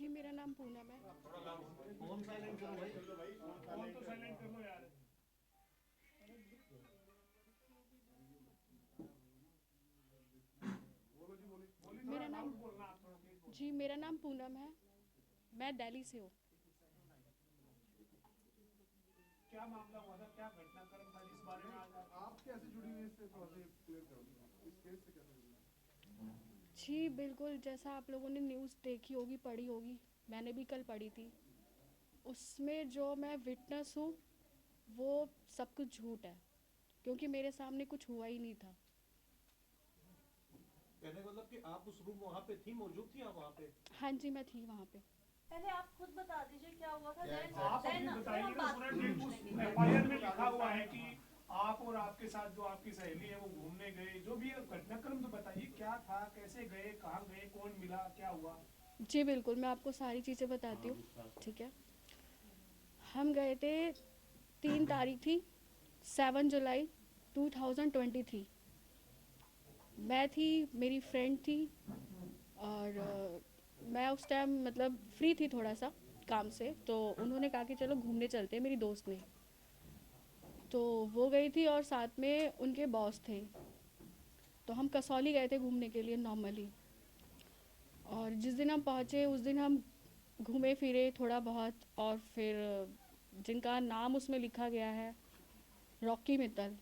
जी मेरा नाम पूनम है। फोन साइलेंट करो भाई। फोन तो साइलेंट कर लो यार। बोलो जी, बोलिए बोलिए, थोड़ा मेरा नाम लाउड बोलना, आप थोड़ा तेज बोलो। जी मेरा नाम पूनम है। मैं दिल्ली से हूँ। क्या मामला हुआ था, क्या घटनाक्रम था जिस बारे में आज आप कैसे जुड़ी हुई, इससे थोड़ा सा क्लियर कर दो, इस केस से कैसे जुड़ी? जी बिल्कुल, जैसा आप लोगों ने न्यूज़ देखी होगी, पढ़ी होगी, मैंने भी कल पढ़ी थी। उसमें जो मैं विटनेस हूँ वो सब कुछ झूठ है, क्योंकि मेरे सामने कुछ हुआ ही नहीं था। कहने का मतलब कि आप उस रूम वहाँ पे थी, मौजूद थी आप वहाँ पे? हाँ जी, मैं थी वहाँ पे। पहले आप खुद बता दीजिए क्या हुआ था। आप अपनी फिर बताइए हम ना, बात पूरा पूछ उस लेंगे। एफआईआर में लिखा हुआ है कि आप और आपके साथ जो आपकी सहेली है वो घूमने गए, जो भी घटनाक्रम तो बताइए, क्या था, कैसे गए, कहाँ गए, कौन मिला, क्या हुआ? जी बिल्कुल, मैं आपको सारी चीज़ें बताती हूँ। ठीक है, हम गए थे, 3 तारीख थी, 7 जुलाई 2023। मैं थी, मेरी फ्रेंड थी, और मैं उस टाइम मतलब फ्री थी थोड़ा सा काम से, तो उन्होंने कहा कि चलो घूमने चलते हैं, मेरी दोस्त ने। तो वो गई थी और साथ में उनके बॉस थे। तो हम कसौली गए थे घूमने के लिए नॉर्मली। और जिस दिन हम पहुँचे उस दिन हम घूमे फिरे थोड़ा बहुत, और फिर जिनका नाम उसमें लिखा गया है रॉकी मित्तल,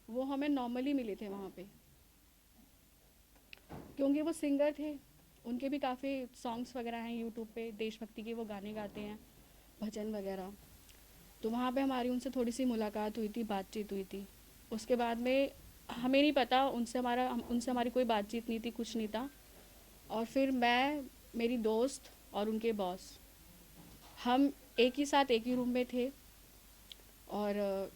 वो हमें नॉर्मली मिले थे वहाँ पे, क्योंकि वो सिंगर थे। उनके भी काफ़ी सॉन्ग्स वगैरह हैं यूट्यूब पे, देशभक्ति के वो गाने गाते हैं, भजन वगैरह। तो वहाँ पे हमारी उनसे थोड़ी सी मुलाकात हुई थी, बातचीत हुई थी। उसके बाद में हमें नहीं पता, उनसे हमारी कोई बातचीत नहीं थी, कुछ नहीं था। और फिर मैं, मेरी दोस्त और उनके बॉस, हम एक ही साथ एक ही रूम में थे। और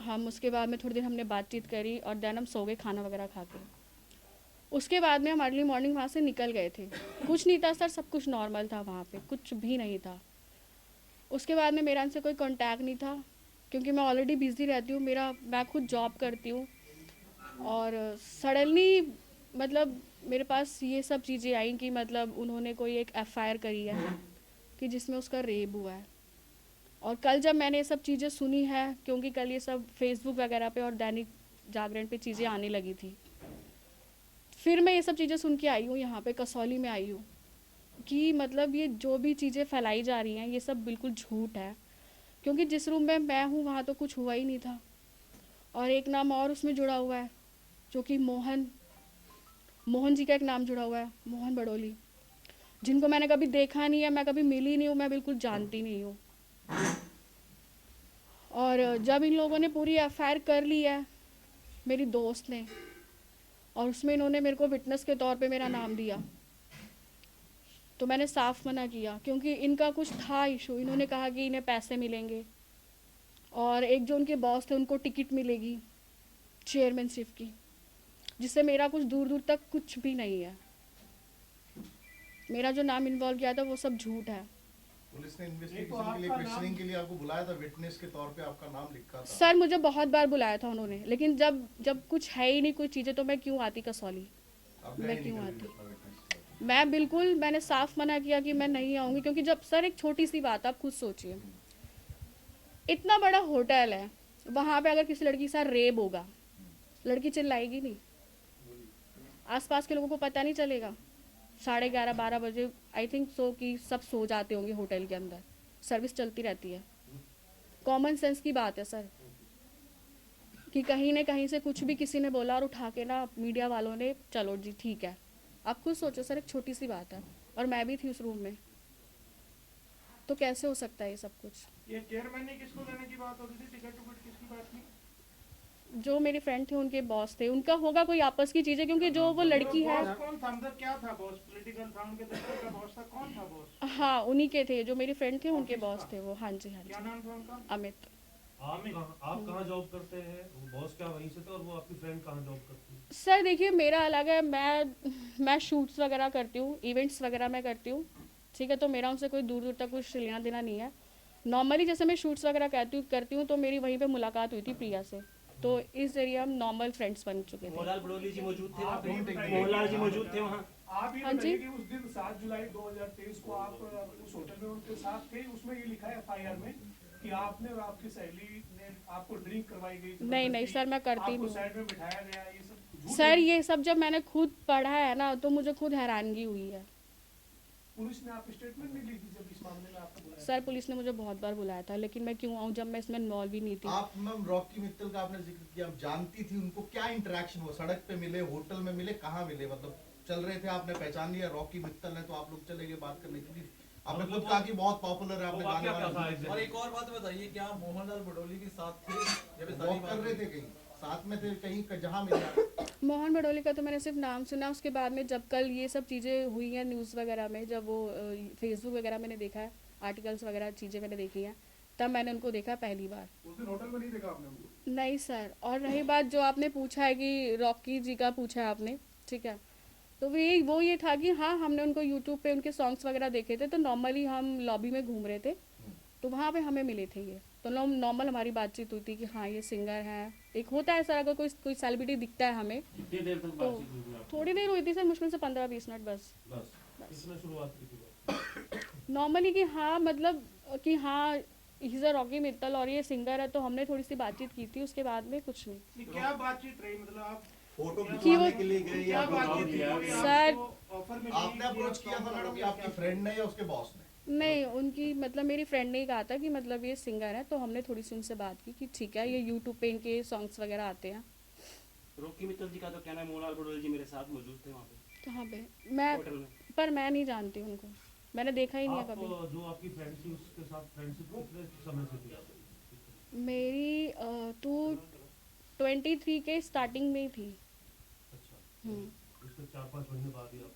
हम उसके बाद में थोड़ी देर हमने बातचीत करी और देन हम सो गए खाना वगैरह खा के। उसके बाद में हम अर्ली मॉर्निंग वहाँ से निकल गए थे। कुछ नहीं था सर, सब कुछ नॉर्मल था वहाँ पे, कुछ भी नहीं था। उसके बाद में मेरा उनसे कोई कांटेक्ट नहीं था, क्योंकि मैं ऑलरेडी बिज़ी रहती हूँ, मैं खुद जॉब करती हूँ। और सडनली मतलब मेरे पास ये सब चीज़ें आई कि मतलब उन्होंने कोई एक एफआईआर करी है कि जिसमें उसका रेप हुआ है। और कल जब मैंने ये सब चीज़ें सुनी है, क्योंकि कल ये सब फेसबुक वगैरह पे और दैनिक जागरण पे चीज़ें आने लगी थी, फिर मैं ये सब चीज़ें सुन के आई हूँ, यहाँ पे कसौली में आई हूँ, कि मतलब ये जो भी चीज़ें फैलाई जा रही हैं ये सब बिल्कुल झूठ है। क्योंकि जिस रूम में मैं हूँ वहाँ तो कुछ हुआ ही नहीं था। और एक नाम और उसमें जुड़ा हुआ है, जो कि मोहन मोहन जी का एक नाम जुड़ा हुआ है, मोहन बड़ोली, जिनको मैंने कभी देखा नहीं है, मैं कभी मिली नहीं हूँ, मैं बिल्कुल जानती नहीं हूँ। और जब इन लोगों ने पूरी एफआईआर कर ली है, मेरी दोस्त ने, और उसमें इन्होंने मेरे को विटनेस के तौर पे मेरा नाम दिया, तो मैंने साफ मना किया, क्योंकि इनका कुछ था इशू। इन्होंने कहा कि इन्हें पैसे मिलेंगे, और एक जो उनके बॉस थे उनको टिकट मिलेगी चेयरमैनशिप की, जिससे मेरा कुछ दूर दूर तक कुछ भी नहीं है। मेरा जो नाम इन्वॉल्व किया था वो सब झूठ है। पुलिस ने ये तो इन्वेस्टिगेशन के लिए, आपका क्वेश्चनिंग नाम, के लिए आपको बुलाया था, विटनेस के तौर पे आपका नाम लिखा था। सर मुझे बहुत बार बुलाया था उन्होंने, लेकिन जब जब कुछ है ही नहीं कोई चीज़ें, तो मैं क्यों आती कसौली, आप मैं गए नहीं क्यों कभी आती। भी अपना विटनेस के तौर मैं बिल्कुल, मैंने साफ मना किया कि मैं नहीं आऊँगी, क्योंकि जब सर एक छोटी सी बात आप खुद सोचिए, इतना बड़ा होटल है, वहाँ पे अगर किसी लड़की के साथ रेप होगा, लड़की चिल्लाएगी नहीं? आसपास के लोगों को पता नहीं चलेगा? 11:30-12 बजे आई थिंक सो कि सब सो जाते होंगे होटल के अंदर, सर्विस चलती रहती है। कॉमन सेंस की बात है सर, कि कहीं न कहीं से कुछ भी किसी ने बोला और उठा के ना मीडिया वालों ने, चलो जी ठीक है। आप खुद सोचो सर, एक छोटी सी बात है, और मैं भी थी उस रूम में, तो कैसे हो सकता है ये सब कुछ। ये चेयरमैन ने किसको देने की बात होती थी, टिकट टुकट किसकी बात थी? जो मेरे फ्रेंड थे उनके बॉस थे, उनका होगा कोई आपस की चीज़ें, क्योंकि जो वो लड़की है। बॉस कौन था अंदर, क्या था बॉस? पॉलिटिकल था, उनके दफ्तर का बॉस था, कौन था बॉस? हाँ उन्हीं के थे, जो मेरी फ्रेंड थे उनके ऑफिस बॉस का? थे वो। हाँ जी, हाँ क्या जी, नाम था उनका? अमित। आप कहाँ जॉब करते हैं? वो बॉस क्या वहीं से थे, और वो आपकी फ्रेंड कहाँ जॉब करती है? सर देखिए, मेरा अलग है, मैं शूट्स वगैरह करती हूँ, इवेंट्स वगैरह मैं करती हूँ, ठीक है। तो मेरा उनसे कोई दूर दूर तक कुछ लेना देना नहीं है। नॉर्मली जैसे मैं शूट्स वगैरह करती हूँ, तो मेरी वहीं पे मुलाकात हुई थी प्रिया से, तो इस जरिए हम नॉर्मल फ्रेंड्स बन चुके थे। मोहनलाल बड़ोली जी मौजूद थे वहाँ आप पे? ये बताइए मोहनलाल कि जी मौजूद थे वहाँ? आप ये हाँ बताइए जी। कि उस दिन 7 जुलाई 2023 को आप उस होटल में उनके साथ थे, उसमें ये लिखा है एफआईआर में कि आपने और आपकी सहेली ने आपको ड्रिंक करवाई गई, नहीं नहीं जबरदस्ती सर, मैं करती आपको नहीं हूँ साइड में बिठाया गया, ये सब झूठ सर। है। ये सब जब मैंने खुद पढ़ा है ना तो मुझे खुद हैरानगी हुई है। पुलिस ने आप स्टेटमेंट नहीं ली थी जब इस मामले में आपको बुलाया? सर पुलिस ने मुझे बहुत बार बुलाया था, लेकिन मैं क्यों आऊँ जब मैं इसमें इन्वॉल्व ही नहीं थी। आप मैम रॉकी मित्तल का आपने जिक्र किया, आप जानती थी उनको, क्या इंटरेक्शन हुआ? सड़क पे मिले, होटल में मिले, कहाँ मिले? मतलब चल रहे थे, आपने पहचान लिया रॉकी मित्तल है तो आप लोग चले गए बात करने, क्योंकि आपने मतलब खुद कहा कि बहुत पॉपुलर है, आपने वो गाने वाकया क्या था वाने exactly? और एक और बात बताइए, क्या आप मोहनलाल बडोली के साथ थे जब ये सारी वॉक कर बात रहे हुई? थे, कहीं साथ में थे, कहीं जहाँ मिला? मोहन भडोली का तो मैंने सिर्फ नाम सुना, उसके बाद में जब कल ये सब चीज़ें हुई हैं न्यूज़ वगैरह में, जब वो फेसबुक वगैरह मैंने देखा है, आर्टिकल्स वगैरह चीज़ें मैंने देखी हैं, तब मैंने उनको देखा पहली बार। उस दिन होटल में नहीं देखा आपने उनको? नहीं सर। और रही बात जो आपने पूछा है कि रॉकी जी का पूछा है आपने, ठीक है, तो वो ये था कि हाँ हमने उनको यूट्यूब पे उनके सॉन्ग्स वगैरह देखे थे, तो नॉर्मली हम लॉबी में घूम रहे थे तो वहाँ पे हमें मिले थे ये, तो नॉर्मल हमारी बातचीत हुई थी कि हाँ ये सिंगर हैं। एक होता है सर, अगर कोई सेलिब्रिटी दिखता है हमें, कितनी देर तक तो बातचीत हुई थी आपकी? थोड़ी देर हुई थी सर, मुश्किल से 15-20 मिनट बस। बस इसमें शुरुआत की थी बात। नॉर्मली कि हाँ मतलब कि हाँ इज अ रॉकी मित्तल और ये सिंगर है, तो हमने थोड़ी सी बातचीत की थी, उसके बाद में कुछ नहीं। नहीं, क्या बातचीत रही, मतलब आप फोटो कि वो- खिंचवाने के लिए गए क्या या बातचीत थी? किया? कोई सर- आपको ऑफर में आपने अप्रोच किया था मैडम, या आपकी फ्रेंड ने या उसके बॉस ने? नहीं, उनकी मतलब मेरी फ्रेंड ने ही कहा था कि मतलब ये सिंगर है, तो हमने थोड़ी सी उनसे बात की कि ठीक है ये यूट्यूब पे इनके सॉन्ग्स वगैरह आते हैं। रॉकी मित्तल जी का तो कहना है मोहनलाल बडोली जी मेरे साथ मौजूद थे वहाँ पे कहाँ पे? मैं होटल में। पर मैं नहीं जानती उनको, मैंने देखा ही नहीं है आप कभी। जो आपकी फ्रेंड थी उसके साथ फ्रेंडशिप कितने समय से थी आपकी? मेरी तो 23 के स्टार्टिंग में ही थी। अच्छा, उसके 4-5 महीने बाद ही आप?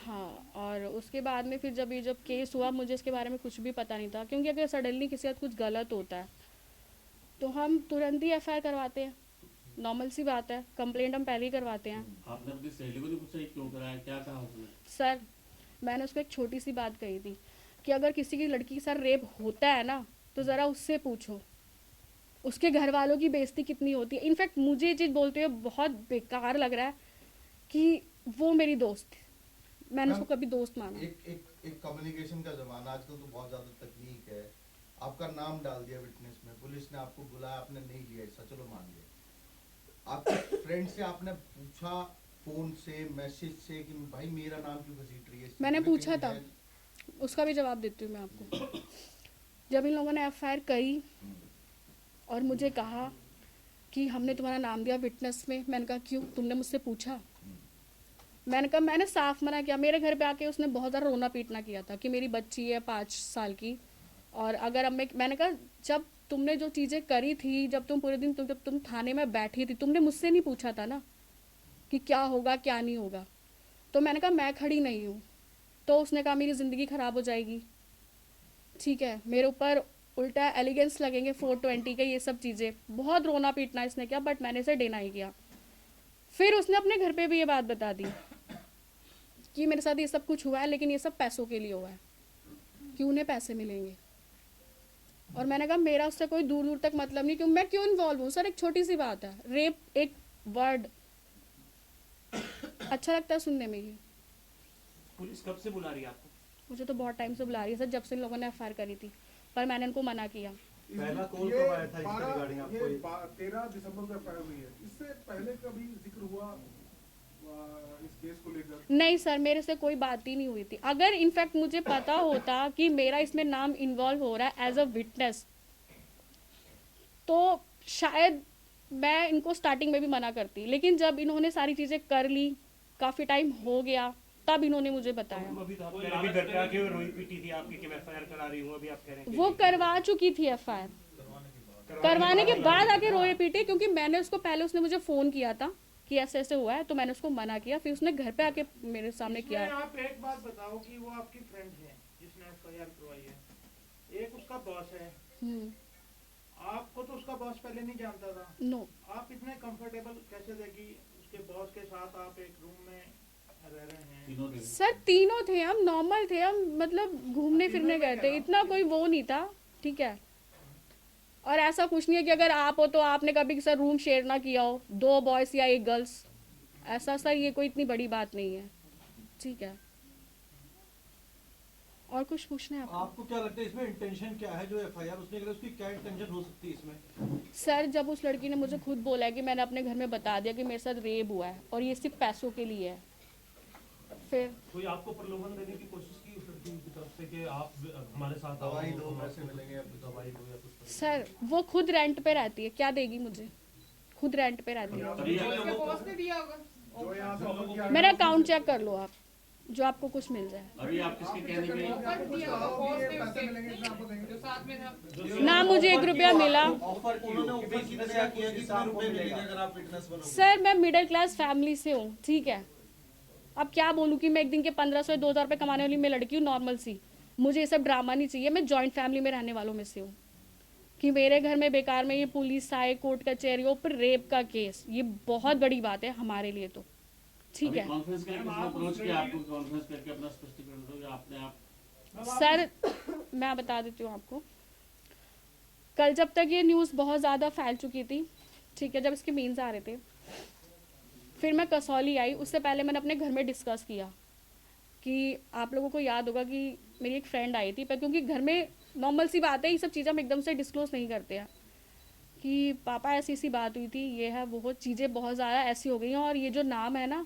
हाँ, और उसके बाद में फिर जब केस हुआ, मुझे इसके बारे में कुछ भी पता नहीं था, क्योंकि अगर सडनली किसी के साथ कुछ गलत होता है तो हम तुरंत ही एफआईआर करवाते हैं, नॉर्मल सी बात है, कंप्लेंट हम पहले ही करवाते हैं। आपने अपनी सहेली को नहीं पूछा ये क्यों कराया, क्या कहा उसने? सर मैंने उसको एक छोटी सी बात कही थी कि अगर किसी की लड़की के साथ रेप होता है ना तो ज़रा उससे पूछो, उसके घर वालों की बेइज्जती कितनी होती है। इनफैक्ट मुझे ये चीज़ बोलते हुए बहुत बेकार लग रहा है कि वो मेरी दोस्त थी, मैंने उसको कभी दोस्त माना। एक कम्युनिकेशन का जमाना, आजकल तो बहुत ज्यादा तकनीक है, आपका नाम डाल दिया विटनेस में, पुलिस ने आपको बुलाया, आपने नहीं लिया ऐसा, चलो मान लिया। आपके फ्रेंड से आपने पूछा फोन से, मैसेज से कि भाई मेरा नाम क्यों घसीट रही है? मैंने इसमें पूछा कहीं था, है? उसका भी जवाब देती हूँ मैं आपको। जब इन लोगों ने एफआईआर करी और मुझे कहा कि हमने तुम्हारा नाम दिया विटनेस में, मैंने कहा क्यों, तुमने मुझसे पूछा? मैंने कहा, मैंने साफ मना किया। मेरे घर पे आके उसने बहुत ज़्यादा रोना पीटना किया था कि मेरी बच्ची है 5 साल की, और अगर अब मैंने कहा जब तुमने जो चीज़ें करी थी, जब तुम पूरे दिन जब तुम थाने में बैठी थी, तुमने मुझसे नहीं पूछा था ना कि क्या होगा क्या नहीं होगा। तो मैंने कहा मैं खड़ी नहीं हूँ, तो उसने कहा मेरी ज़िंदगी ख़राब हो जाएगी, ठीक है, मेरे ऊपर उल्टा एलिगेंस लगेंगे 420 के, ये सब चीज़ें, बहुत रोना पीटना इसने किया, बट मैंने इसे डिनाई किया। फिर उसने अपने घर पे भी ये बात बता दी कि मेरे साथ ये सब कुछ हुआ है, लेकिन ये सब पैसों के लिए हुआ है, कि उन्हें पैसे मिलेंगे। और मैंने कहा मेरा उससे कोई दूर दूर तक मतलब नहीं, क्यों मैं क्यों इन्वॉल्व हूँ? सर एक छोटी सी बात है, रेप एक वर्ड अच्छा लगता है सुनने में। ये पुलिस कब से बुला रही है आपको? मुझे तो बहुत टाइम से बुला रही है सर, जब से इन लोगों ने एफआईआर करी थी, पर मैंने इनको मना किया। पहला कॉल कब आया था इसके रिगार्डिंग आपको? ये 13 दिसंबर को एफआईआर हुई है, इससे पहले कभी जिक्र हुआ इस केस को लेकर? नहीं सर, मेरे से कोई बात ही नहीं हुई थी। अगर इनफैक्ट मुझे पता होता कि मेरा इसमें नाम इन्वॉल्व हो रहा है एज अ विटनेस, तो शायद मैं इनको स्टार्टिंग में भी मना करती, लेकिन जब इन्होंने सारी चीज़ें कर ली, काफ़ी टाइम हो गया, तब इन्होंने मुझे बताया। अभी तो आप कह रहे हैं, अभी घर पे आके रोई पीटी थी आपकी कि मैं एफआईआर करा रही हूँ, अभी आप कह रहे हैं वो करवा चुकी थी एफआईआर, करवाने के बाद आके रोए पीटे, क्योंकि मैंने उसको पहले, उसने मुझे फ़ोन किया था कि ऐसे ऐसे हुआ है, तो मैंने उसको मना किया, फिर उसने घर पे आके मेरे सामने किया। इसमें आप एक बात बताओ कि वो आपकी फ्रेंड है जिसने एफआईआर करवाई है, एक उसका बॉस है, आपको तो उसका बॉस पहले नहीं जानता था, नो, आप इतने कंफर्टेबल कैसे थे कि उसके बॉस के साथ आप एक रूम में रह रहे हैं? तीनों थे। सर तीनों थे, हम नॉर्मल थे, हम मतलब घूमने फिरने गए थे, इतना कोई वो नहीं था, ठीक है। और ऐसा कुछ नहीं है कि अगर आप हो तो आपने कभी सर रूम शेयर ना किया हो, 2 बॉयज या 1 गर्ल्स, ऐसा सर ये कोई इतनी बड़ी बात नहीं है। ठीक है। और कुछ पूछना है आपको? आपको क्या लगता है इसमें इंटेंशन क्या है जो एफआईआर उसने करा, उसकी क्या इंटेंशन हो सकती है इसमें? सर जब उस लड़की ने मुझे खुद बोला है कि मैंने अपने घर में बता दिया कि मेरे साथ रेप हुआ है और ये सिर्फ पैसों के लिए है, फिर कोई आपको प्रलोभन देने की कोशिश की उस लड़की की तरफ से कि आप हमारे साथ आओ, दवाई दो, हम पैसे आपको मिलेंगे, कुछ दवाई दो या कुछ सर वो खुद रेंट पे रहती है, क्या देगी मुझे? खुद रेंट पे रहती है। अभी जो यहाँ से लोगों की मेरा अकाउंट चेक कर लो आप, जो आपको कुछ मिल जाए। अभी आप किसके कहने पे ना मुझे 1 रुपया मिला। ऑफर उन्होंने ऑफर की तरह किया कि कितने रुपए मिलेंगे अगर आप विटनेस बनोगे? सर मैं मिडिल क्लास फैमिली से हूँ, ठीक है। अब क्या बोलूँ कि मैं एक दिन के 1500 या 2000 रुपये कमाने वाली मैं लड़की हूँ, नॉर्मल सी। मुझे ये सब ड्रामा नहीं चाहिए। मैं जॉइंट फैमिली में रहने वालों में से हूँ कि मेरे घर में बेकार में ये पुलिस आए, कोर्ट कचहरियों पर रेप का केस, ये बहुत बड़ी बात है हमारे लिए तो, ठीक अभी है। कॉन्फ्रेंस करके किसने अप्रोच किया आपको? कॉन्फ्रेंस करके अपना स्पष्टीकरण दो या आपने आप सर मैं बता देती हूँ आपको, कल जब तक ये न्यूज़ बहुत ज़्यादा फैल चुकी थी, ठीक है, जब इसके मीम्स आ रहे थे, फिर मैं कसौली आई। उससे पहले मैंने अपने घर में डिस्कस किया कि आप लोगों को याद होगा कि मेरी एक फ्रेंड आई थी, पर क्योंकि घर में नॉर्मल सी बात है, ये सब चीज़ें हम एकदम से डिस्क्लोज नहीं करते हैं कि पापा ऐसी सी बात हुई थी, ये है वो चीज़ें बहुत ज़्यादा ऐसी हो गई हैं और ये जो नाम है ना,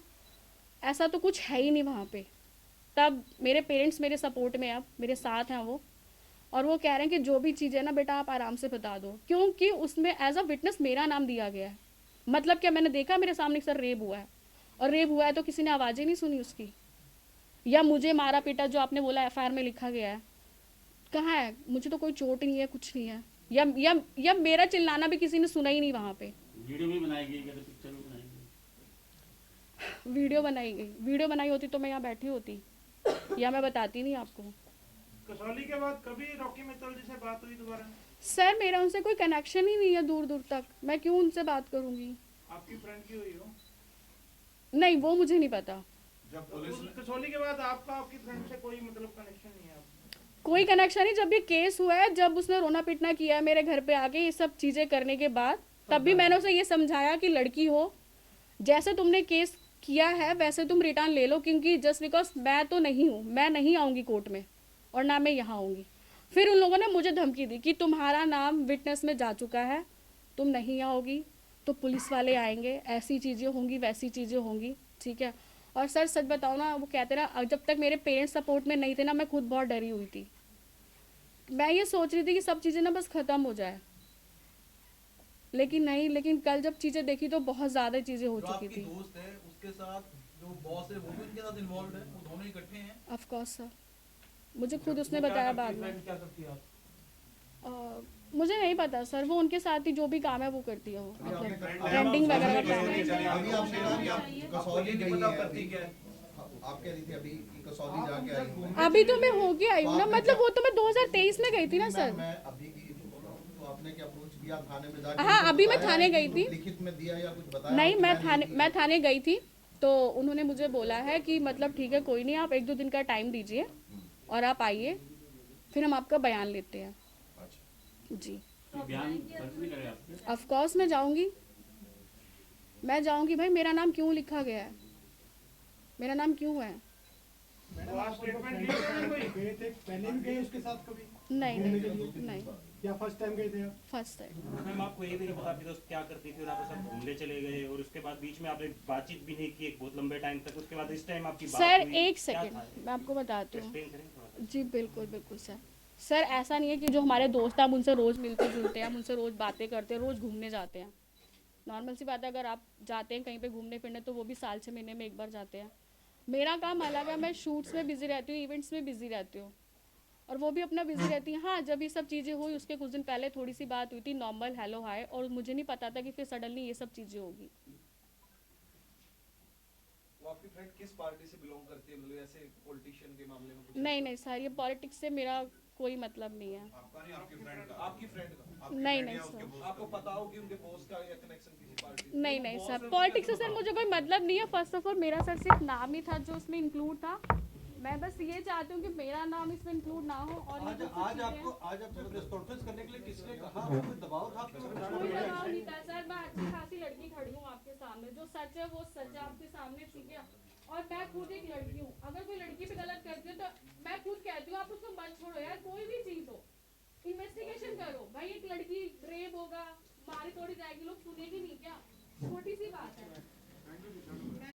ऐसा तो कुछ है ही नहीं वहाँ पे। तब मेरे पेरेंट्स मेरे सपोर्ट में, अब मेरे साथ हैं वो, और वो कह रहे हैं कि जो भी चीज़ है ना बेटा आप आराम से बता दो, क्योंकि उसमें एज अ विटनेस मेरा नाम दिया गया है। मतलब क्या, मैंने देखा मेरे सामने सर रेप हुआ है, और रेप हुआ है तो किसी ने आवाज़ ही नहीं सुनी उसकी, या मुझे मारा पीटा जो आपने बोला एफआईआर में लिखा गया है, कहाँ है? मुझे तो कोई चोट नहीं है, कुछ नहीं है, या मेरा चिल्लाना भी किसी ने सुना ही नहीं वहाँ पे। वीडियो भी बनाई गई, कहते पिक्चर भी बनाई गई? वीडियो बनाई गई, वीडियो बनाई होती तो मैं यहाँ बैठी होती, या मैं बताती नहीं आपको। कसौली के बाद कभी रॉकी मित्तल जी से बात हुई दोबारा? सर मेरा उनसे कोई कनेक्शन ही नहीं है दूर दूर तक, मैं क्यों उनसे बात करूँगी? आपकी फ्रेंड की हुई हो? नहीं वो मुझे नहीं पता। जब पुलिस उस कसौली के बाद आपका आपकी फ्रेंड से कोई मतलब कनेक्शन नहीं है आपका? कोई कनेक्शन नहीं। जब ये केस हुआ है, जब उसने रोना पीटना किया है मेरे घर पे आके ये सब चीज़ें करने के बाद, तब भी मैंने उसे ये समझाया कि लड़की हो, जैसे तुमने केस किया है वैसे तुम रिटर्न ले लो, क्योंकि जस्ट बिकॉज मैं तो नहीं हूँ, मैं नहीं आऊँगी कोर्ट में और ना मैं यहाँ आऊँगी। फिर उन लोगों ने मुझे धमकी दी कि तुम्हारा नाम विटनेस में जा चुका है, तुम नहीं आओगी तो पुलिस वाले आएंगे, ऐसी चीज़ें होंगी वैसी चीज़ें होंगी, ठीक है। और सर सच बताओ ना, वो कहते ना जब तक मेरे पेरेंट्स सपोर्ट में नहीं थे ना, मैं खुद बहुत डरी हुई थी। मैं ये सोच रही थी कि सब चीज़ें ना बस ख़त्म हो जाए, लेकिन नहीं। लेकिन कल जब चीज़ें देखी तो बहुत ज़्यादा चीज़ें हो जो चुकी आपकी थी। दोस्त है उसके साथ जो बॉस है वो भी उनके साथ इन्वॉल्व है, वो दोनों इकट्ठे हैं? ऑफ कोर्स सर, मुझे खुद उसने वो क्या बताया करती है, बाद में। friend क्या करती है आप? मुझे नहीं पता सर, वो उनके साथ ही जो भी काम है वो करती है, वो अभी आपने मतलब कहा- ब्रांडिंग वगैरह का काम अभी है। आपने कहा कि आप कसौली गई हैं करती अभी। क्या है? आप कह रही थी अभी कि कसौली जाके आई हूँ। अभी तो मैं होके आई हूँ ना, मतलब वो तो मैं 2023 में गई थी ना सर। मैं अभी की तो आपने क्या अप्रोच किया थाने में जाके? हाँ, उनको अभी मैं बताया थाने है गई कि थी। लिखित में दिया या कुछ बताया? नहीं, कि मैं थाने गई थी, तो उन्होंने मुझे बोला है कि मतलब ठीक है कोई नहीं, आप 1-2 दिन का टाइम दीजिए और आप आइए, फिर हम आपका बयान लेते हैं। अच्छा। जी बयान दर्ज नहीं करे आपके? ऑफ कोर्स मैं जाऊंगी भाई। मेरा नाम क्यों लिखा गया है, मेरा नाम क्यों है? तो आप स्टेटमेंट लिए थे कोई? गए थे पहले भी गए उसके साथ कभी नहीं नहीं, या फर्स्ट टाइम गए थे आप? First time. मैम आपको ये भी नहीं पता आपकी दोस्त क्या करती थी और आप सब घूमने चले गए और उसके बाद बीच में आपने बातचीत भी नहीं की एक बहुत लंबे टाइम तक, उसके बाद इस टाइम आपकी बात सर हुई, एक क्या सेकंड था? मैं आपको बताती हूँ। एक्सप्लेन करें थोड़ा सा। जी बिल्कुल बिल्कुल सर ऐसा नहीं है कि जो हमारे दोस्त हैं हम उनसे रोज़ मिलते जुलते हैं, हम उनसे रोज़ बातें करते हैं, रोज़ घूमने जाते हैं। नॉर्मल सी बात है, अगर आप जाते हैं कहीं पे घूमने फिरने तो वो भी साल 6 महीने में एक बार जाते हैं। मेरा काम अलग है, मैं शूट्स में बिज़ी रहती हूँ, इवेंट्स में बिज़ी रहती हूँ, और वो भी अपना बिज़ी रहती हैं। हाँ, जब ये सब चीज़ें हुई उसके कुछ दिन पहले थोड़ी सी बात हुई थी, नॉर्मल हेलो हाय, और मुझे नहीं पता था कि फिर सडनली ये सब चीज़ें होगी। वो आपकी फ्रेंड किस पार्टी से बिलोंग करती है, मतलब ऐसे पॉलिटिशियन के मामले में कुछ? नहीं सर, ये पॉलिटिक्स से मेरा कोई मतलब नहीं है। आपका नहीं, आपकी फ्रेंड का? आपकी फ्रेंड का? नहीं सर, आपको पता हो कि उनके बॉस का या कनेक्शन किसी पार्टी से? नहीं सर, पॉलिटिक्स से सर मुझे कोई मतलब नहीं है। फर्स्ट ऑफ ऑल मेरा सर सिर्फ नाम ही था जो उसमें इंक्लूड था। मैं बस ये चाहती हूँ कि मेरा नाम इसमें इंक्लूड ना हो। और ये जो सब आज चीज़ें आपको आज आप जबरदस्त कॉन्फ्रेंस करने के लिए किसने कहा? आपको कोई दबाव था आपके ऊपर? कोई दबाव नहीं था सर। मैं अच्छी खासी लड़की खड़ी हूँ आपके सामने, जो सच है वो सच है आपके सामने, ठीक है। और मैं खुद एक लड़की हूँ, तोड़ी जाएगी, लोग सुनेंगे नहीं क्या? छोटी सी बात है।